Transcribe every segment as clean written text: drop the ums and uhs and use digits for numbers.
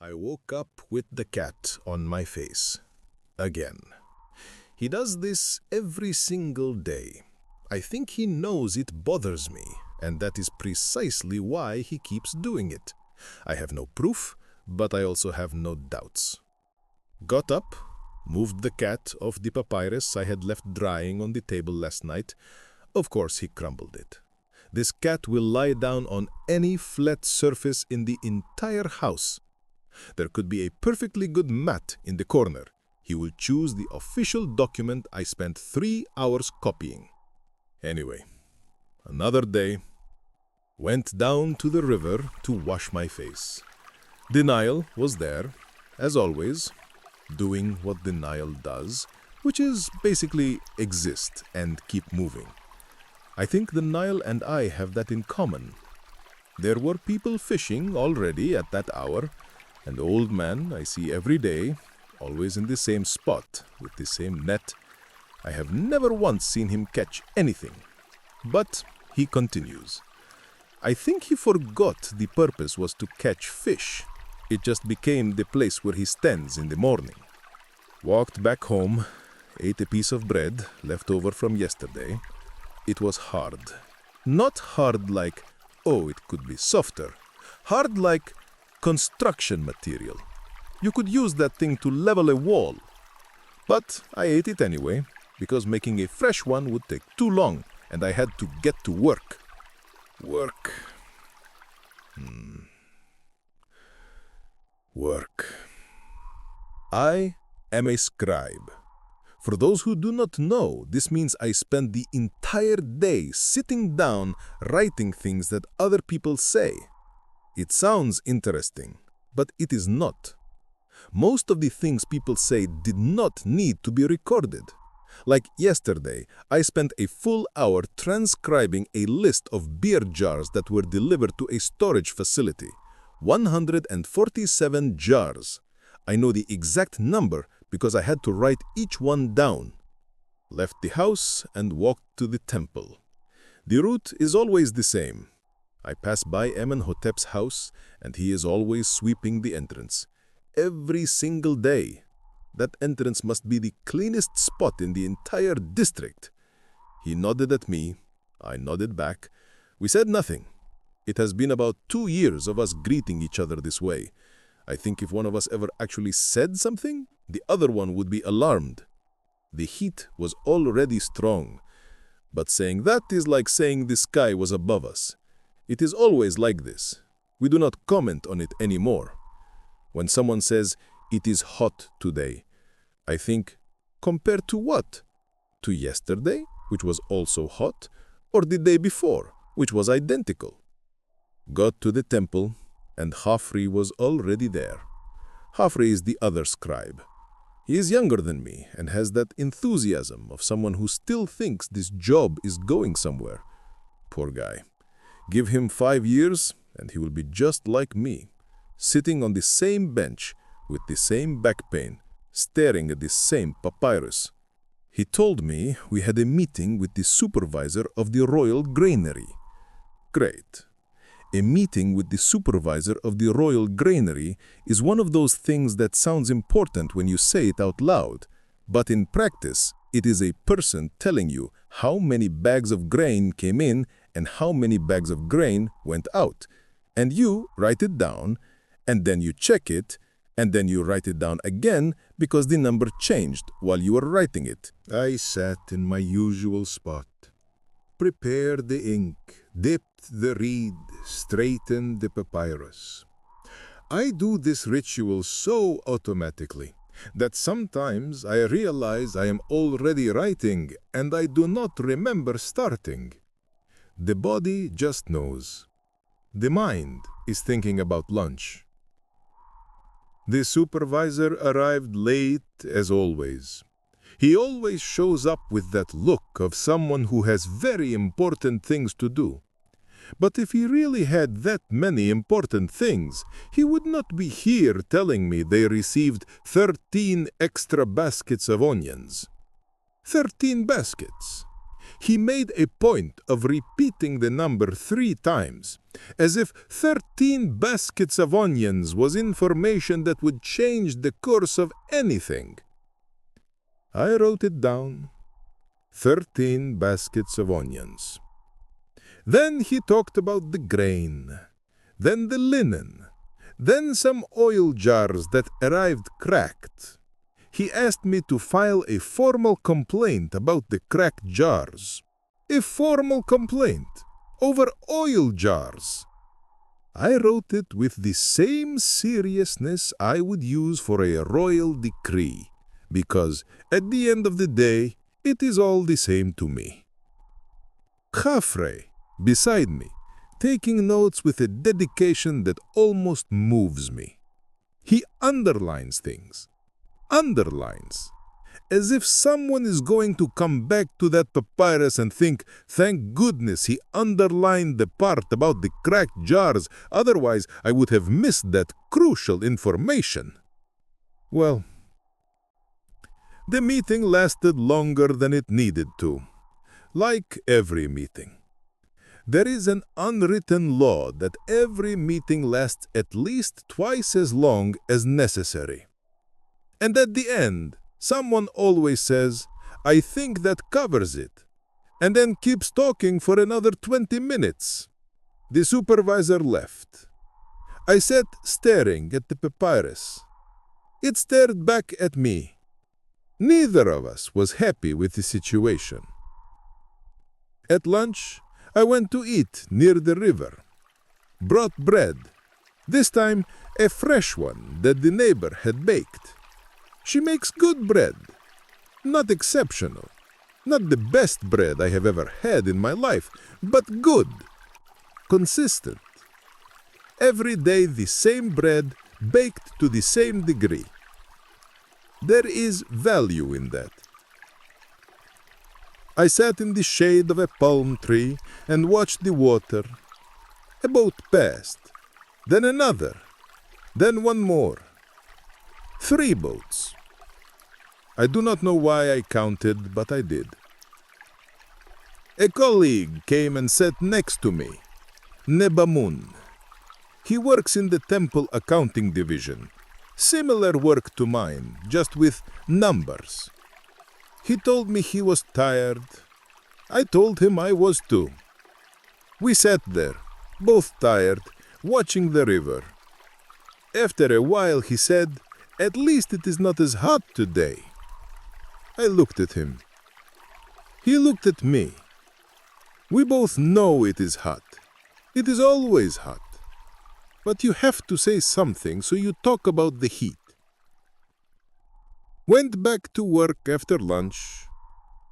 I woke up with the cat on my face. Again. He does this every single day. I think he knows it bothers me, and that is precisely why he keeps doing it. I have no proof, but I also have no doubts. Got up, moved the cat off the papyrus I had left drying on the table last night. Of course, he crumbled it. This cat will lie down on any flat surface in the entire house. There could be a perfectly good mat in the corner. He will choose the official document I spent 3 hours copying. Anyway, another day. Went down to the river to wash my face. The Nile was there, as always, doing what the Nile does, which is basically exist and keep moving. I think the Nile and I have that in common. There were people fishing already at that hour, and the old man I see every day, always in the same spot, with the same net. I have never once seen him catch anything. But he continues. I think he forgot the purpose was to catch fish. It just became the place where he stands in the morning. Walked back home, ate a piece of bread left over from yesterday. It was hard. Not hard like, oh, it could be softer. Hard like construction material. You could use that thing to level a wall. But I ate it anyway, because making a fresh one would take too long, and I had to get to work. Work. Work. I am a scribe. For those who do not know, this means I spend the entire day sitting down writing things that other people say. It sounds interesting, but it is not. Most of the things people say did not need to be recorded. Like yesterday, I spent a full hour transcribing a list of beer jars that were delivered to a storage facility. 147 jars. I know the exact number because I had to write each one down. Left the house and walked to the temple. The route is always the same. I pass by Amenhotep's house, and he is always sweeping the entrance. Every single day. That entrance must be the cleanest spot in the entire district. He nodded at me. I nodded back. We said nothing. It has been about 2 years of us greeting each other this way. I think if one of us ever actually said something, the other one would be alarmed. The heat was already strong. But saying that is like saying the sky was above us. It is always like this. We do not comment on it anymore. When someone says, it is hot today, I think, compared to what? To yesterday, which was also hot, or the day before, which was identical? Got to the temple, and Hafri was already there. Hafri is the other scribe. He is younger than me and has that enthusiasm of someone who still thinks this job is going somewhere. Poor guy. Give him 5 years, and he will be just like me, sitting on the same bench with the same back pain, staring at the same papyrus. He told me we had a meeting with the supervisor of the royal granary. Great. A meeting with the supervisor of the royal granary is one of those things that sounds important when you say it out loud, but in practice, it is a person telling you how many bags of grain came in and how many bags of grain went out. And you write it down, and then you check it, and then you write it down again because the number changed while you were writing it. I sat in my usual spot, prepared the ink, dipped the reed, straightened the papyrus. I do this ritual so automatically that sometimes I realize I am already writing and I do not remember starting. The body just knows. The mind is thinking about lunch. The supervisor arrived late as always. He always shows up with that look of someone who has very important things to do. But if he really had that many important things, he would not be here telling me they received 13 extra baskets of onions. 13 baskets. He made a point of repeating the number 3 times, as if 13 baskets of onions was information that would change the course of anything. I wrote it down. 13 baskets of onions. Then he talked about the grain, then the linen, then some oil jars that arrived cracked. He asked me to file a formal complaint about the cracked jars. A formal complaint over oil jars. I wrote it with the same seriousness I would use for a royal decree, because at the end of the day, it is all the same to me. Khafre, beside me, taking notes with a dedication that almost moves me. He underlines things. Underlines. As if someone is going to come back to that papyrus and think, thank goodness he underlined the part about the cracked jars, otherwise I would have missed that crucial information. Well, the meeting lasted longer than it needed to, like every meeting. There is an unwritten law that every meeting lasts at least twice as long as necessary. And at the end, someone always says, I think that covers it, and then keeps talking for another 20 minutes. The supervisor left. I sat staring at the papyrus. It stared back at me. Neither of us was happy with the situation. At lunch, I went to eat near the river. Brought bread, this time a fresh one that the neighbor had baked. She makes good bread. Not exceptional. Not the best bread I have ever had in my life, but good. Consistent. Every day the same bread, baked to the same degree. There is value in that. I sat in the shade of a palm tree and watched the water. A boat passed, then another, then one more. 3 boats. I do not know why I counted, but I did. A colleague came and sat next to me, Nebamun. He works in the temple accounting division. Similar work to mine, just with numbers. He told me he was tired. I told him I was too. We sat there, both tired, watching the river. After a while he said, "At least it is not as hot today." I looked at him. He looked at me. We both know it is hot. It is always hot. But you have to say something, so you talk about the heat. Went back to work after lunch.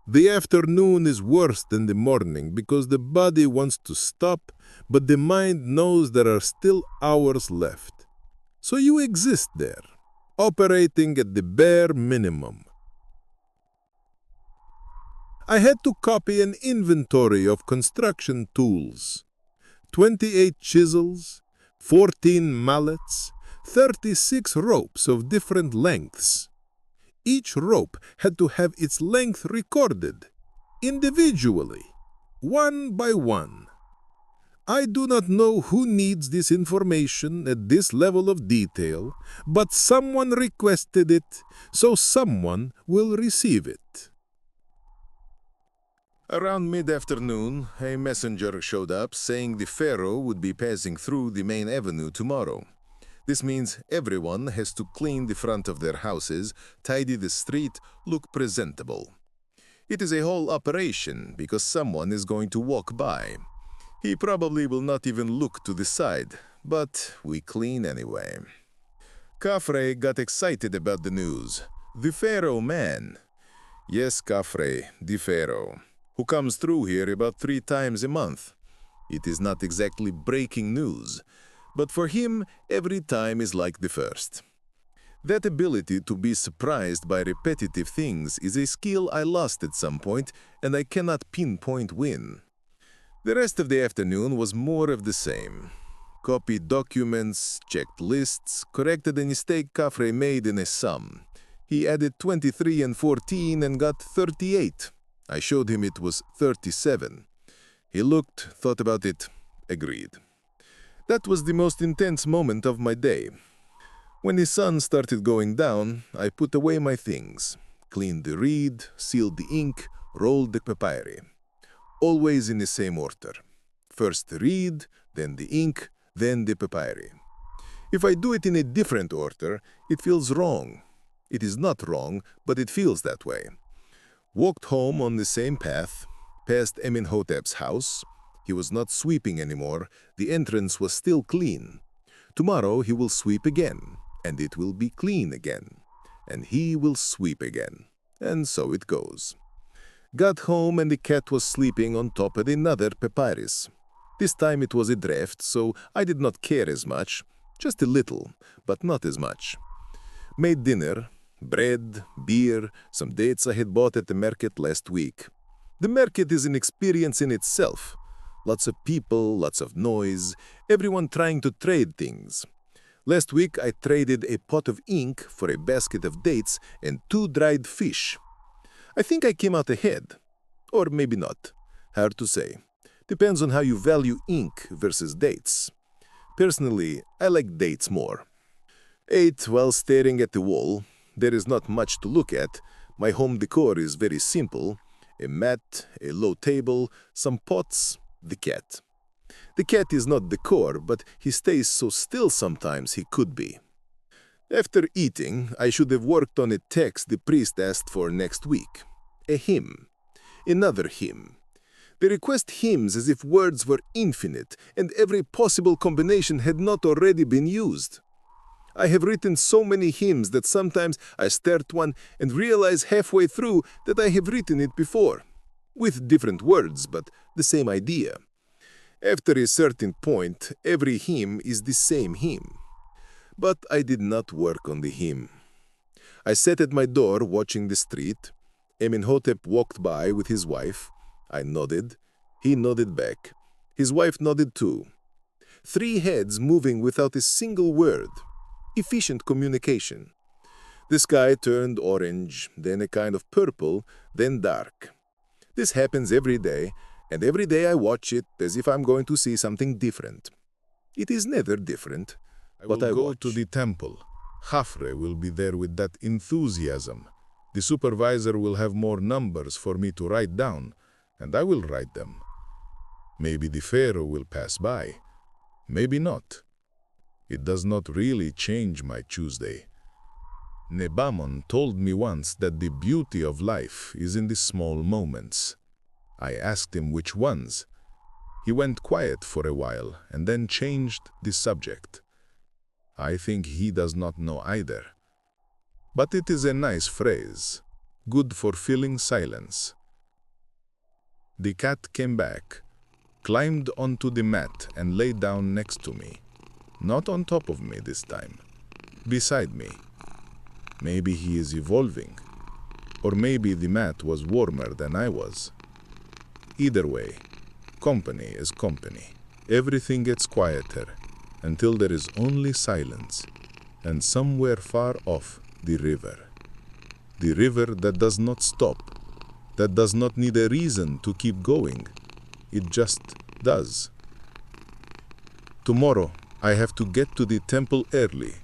The afternoon is worse than the morning because the body wants to stop, but the mind knows there are still hours left. So you exist there, operating at the bare minimum. I had to copy an inventory of construction tools. 28 chisels, 14 mallets, 36 ropes of different lengths. Each rope had to have its length recorded, individually, one by one. I do not know who needs this information at this level of detail, but someone requested it, so someone will receive it. Around mid-afternoon, a messenger showed up saying the pharaoh would be passing through the main avenue tomorrow. This means everyone has to clean the front of their houses, tidy the street, look presentable. It is a whole operation because someone is going to walk by. He probably will not even look to the side, but we clean anyway. Khafre got excited about the news. The pharaoh man. Yes, Khafre, the pharaoh, who comes through here about 3 times a month. It is not exactly breaking news, but for him, every time is like the first. That ability to be surprised by repetitive things is a skill I lost at some point, and I cannot pinpoint when. The rest of the afternoon was more of the same. Copied documents, checked lists, corrected a mistake Khafre made in a sum. He added 23 and 14 and got 38. I showed him it was 37. He looked, thought about it, agreed. That was the most intense moment of my day. When the sun started going down, I put away my things, cleaned the reed, sealed the ink, rolled the papyri. Always in the same order. First the reed, then the ink, then the papyri. If I do it in a different order, it feels wrong. It is not wrong, but it feels that way. Walked home on the same path, past Amenhotep's house. He was not sweeping anymore. The entrance was still clean. Tomorrow he will sweep again, and it will be clean again. And he will sweep again. And so it goes. Got home and the cat was sleeping on top of another papyrus. This time it was a draft, so I did not care as much. Just a little, but not as much. Made dinner, bread, beer, some dates I had bought at the market last week. The market is an experience in itself. Lots of people, lots of noise, everyone trying to trade things. Last week I traded a pot of ink for a basket of dates and 2 dried fish. I think I came out ahead. Or maybe not. Hard to say. Depends on how you value ink versus dates. Personally, I like dates more. Ate while staring at the wall. There is not much to look at. My home decor is very simple. A mat, a low table, some pots, the cat. The cat is not decor, but he stays so still sometimes he could be. After eating, I should have worked on a text the priest asked for next week. A hymn. Another hymn. They request hymns as if words were infinite and every possible combination had not already been used. I have written so many hymns that sometimes I start one and realize halfway through that I have written it before. With different words, but the same idea. After a certain point, every hymn is the same hymn. But I did not work on the hymn. I sat at my door watching the street. Amenhotep walked by with his wife. I nodded. He nodded back. His wife nodded too. 3 heads moving without a single word. Efficient communication. The sky turned orange, then a kind of purple, then dark. This happens every day, and every day I watch it as if I'm going to see something different. It is never different, but I go watch. to the temple. Hafre will be there with that enthusiasm. The supervisor will have more numbers for me to write down, and I will write them. Maybe the pharaoh will pass by. Maybe not. It does not really change my Tuesday. Nebamon told me once that the beauty of life is in the small moments. I asked him which ones. He went quiet for a while and then changed the subject. I think he does not know either. But it is a nice phrase, good for filling silence. The cat came back, climbed onto the mat and lay down next to me. Not on top of me this time, beside me. Maybe he is evolving, or maybe the mat was warmer than I was. Either way, company is company. Everything gets quieter until there is only silence, and somewhere far off, the river. The river that does not stop, that does not need a reason to keep going. It just does. Tomorrow, I have to get to the temple early.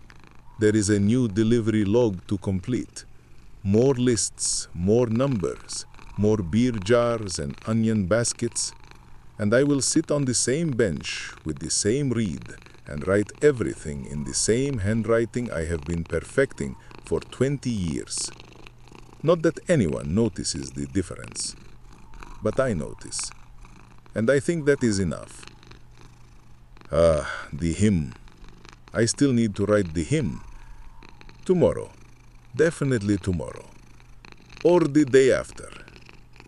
There is a new delivery log to complete. More lists, more numbers, more beer jars and onion baskets. And I will sit on the same bench with the same reed and write everything in the same handwriting I have been perfecting for 20 years. Not that anyone notices the difference, but I notice. And I think that is enough. The hymn. I still need to write the hymn. Tomorrow. Definitely tomorrow. Or the day after.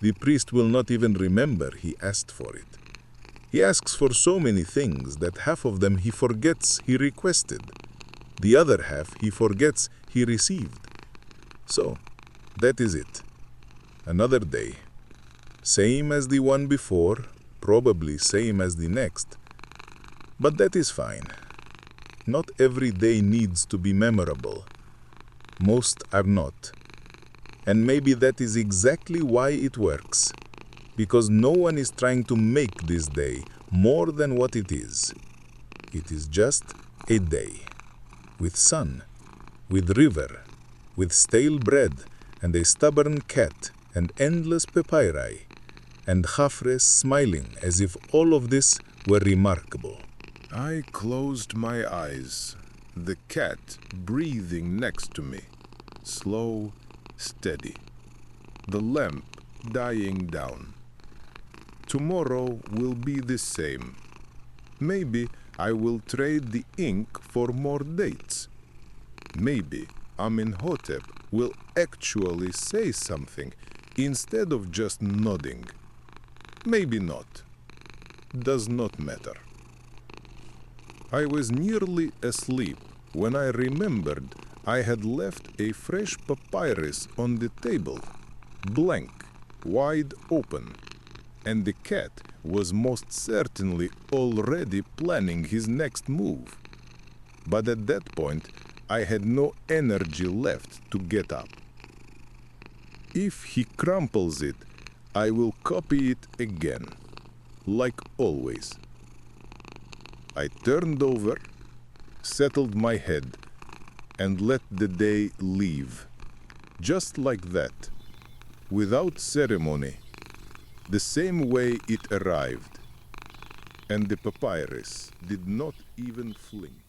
The priest will not even remember he asked for it. He asks for so many things that half of them he forgets he requested. The other half he forgets he received. So, that is it. Another day. Same as the one before, probably same as the next. But that is fine. Not every day needs to be memorable. Most are not. And maybe that is exactly why it works. Because no one is trying to make this day more than what it is. It is just a day. With sun, with river, with stale bread, and a stubborn cat, and endless papyri, and Khafre smiling as if all of this were remarkable. I closed my eyes, the cat breathing next to me, slow, steady, the lamp dying down. Tomorrow will be the same. Maybe I will trade the ink for more dates. Maybe Amenhotep will actually say something instead of just nodding. Maybe not. Does not matter. I was nearly asleep when I remembered I had left a fresh papyrus on the table, blank, wide open, and the cat was most certainly already planning his next move. But at that point, I had no energy left to get up. If he crumples it, I will copy it again, like always. I turned over, settled my head, and let the day leave, just like that, without ceremony, the same way it arrived, and the papyrus did not even flinch.